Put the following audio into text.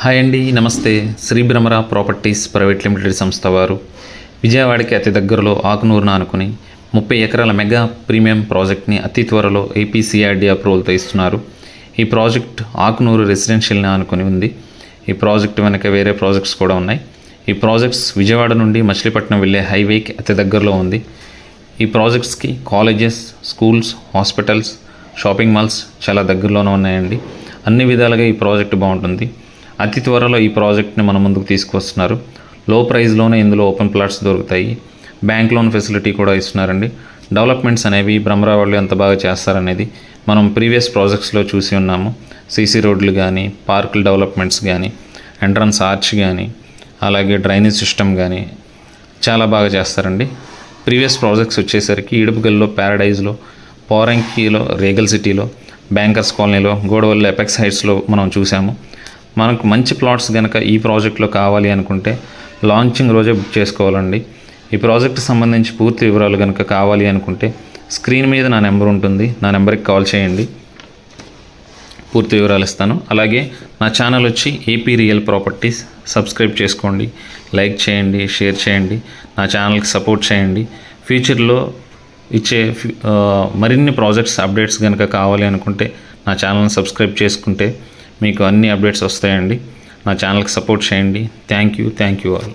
Hi అండి, నమస్తే. Shri Bhramara properties private limited సంస్థ వారు విజయవాడకి అతి దగ్గరలో ఆకునూరున అనుకుని 30 ఎకరాల మెగా ప్రీమియం ప్రాజెక్ట్ని అతి త్వరలో ఏపీసీఆర్డీ అప్రూవల్తో ఇస్తున్నారు. ఈ ప్రాజెక్ట్ ఆకునూరు రెసిడెన్షియల్ని అనుకుని ఉంది. ఈ ప్రాజెక్ట్ వెనక వేరే ప్రాజెక్ట్స్ కూడా ఉన్నాయి. ఈ ప్రాజెక్ట్స్ విజయవాడ నుండి మచిలీపట్నం వెళ్ళే హైవేకి అతి దగ్గరలో ఉంది. ఈ ప్రాజెక్ట్స్కి colleges, schools, hospitals, shopping malls చాలా దగ్గరలోనే ఉన్నాయండి. అన్ని విధాలుగా ఈ ప్రాజెక్ట్ బాగుంటుంది. అతి త్వరలో ఈ ప్రాజెక్ట్ని మన ముందుకు తీసుకొస్తున్నారు. లో ప్రైస్లోనే ఇందులో ఓపెన్ ప్లాట్స్ దొరుకుతాయి. బ్యాంక్ లోన్ ఫెసిలిటీ కూడా ఇస్తున్నారండి. డెవలప్మెంట్స్ అనేవి భ్రమరా వాళ్ళు ఎంత బాగా చేస్తారనేది మనం ప్రీవియస్ ప్రాజెక్ట్స్లో చూసి ఉన్నాము. సీసీ రోడ్లు కానీ, పార్కుల డెవలప్మెంట్స్ కానీ, ఎంట్రన్స్ ఆర్చ్ కానీ, అలాగే డ్రైనేజ్ సిస్టమ్ కానీ చాలా బాగా చేస్తారండి. ప్రీవియస్ ప్రాజెక్ట్స్ వచ్చేసరికి ఇడుపుగల్లో, ప్యారడైజ్లో, పోరంకిలో, రేగల్ సిటీలో, బ్యాంకర్స్ కాలనీలో, గోడవల్లి ఎపెక్స్ హైట్స్లో మనం చూసాము. మనకు మంచి ప్లాట్స్ కనుక ఈ ప్రాజెక్ట్లో కావాలి అనుకుంటే లాంచింగ్ రోజే బుక్ చేసుకోవాలండి. ఈ ప్రాజెక్ట్కి సంబంధించి పూర్తి వివరాలు కనుక కావాలి అనుకుంటే స్క్రీన్ మీద నా నెంబర్ ఉంటుంది. నా నెంబర్కి కాల్ చేయండి, పూర్తి వివరాలు ఇస్తాను. అలాగే నా ఛానల్ వచ్చి ఏపీ రియల్ ప్రాపర్టీస్. సబ్స్క్రైబ్ చేసుకోండి, లైక్ చేయండి, షేర్ చేయండి, నా ఛానల్కి సపోర్ట్ చేయండి. ఫ్యూచర్లో ఇచ్చే మరిన్ని ప్రాజెక్ట్స్ అప్డేట్స్ కనుక కావాలి అనుకుంటే నా ఛానల్ని సబ్స్క్రైబ్ చేసుకుంటే మీకు అన్ని అప్డేట్స్ వస్తాయండి. నా ఛానల్కి సపోర్ట్ చేయండి. Thank you all.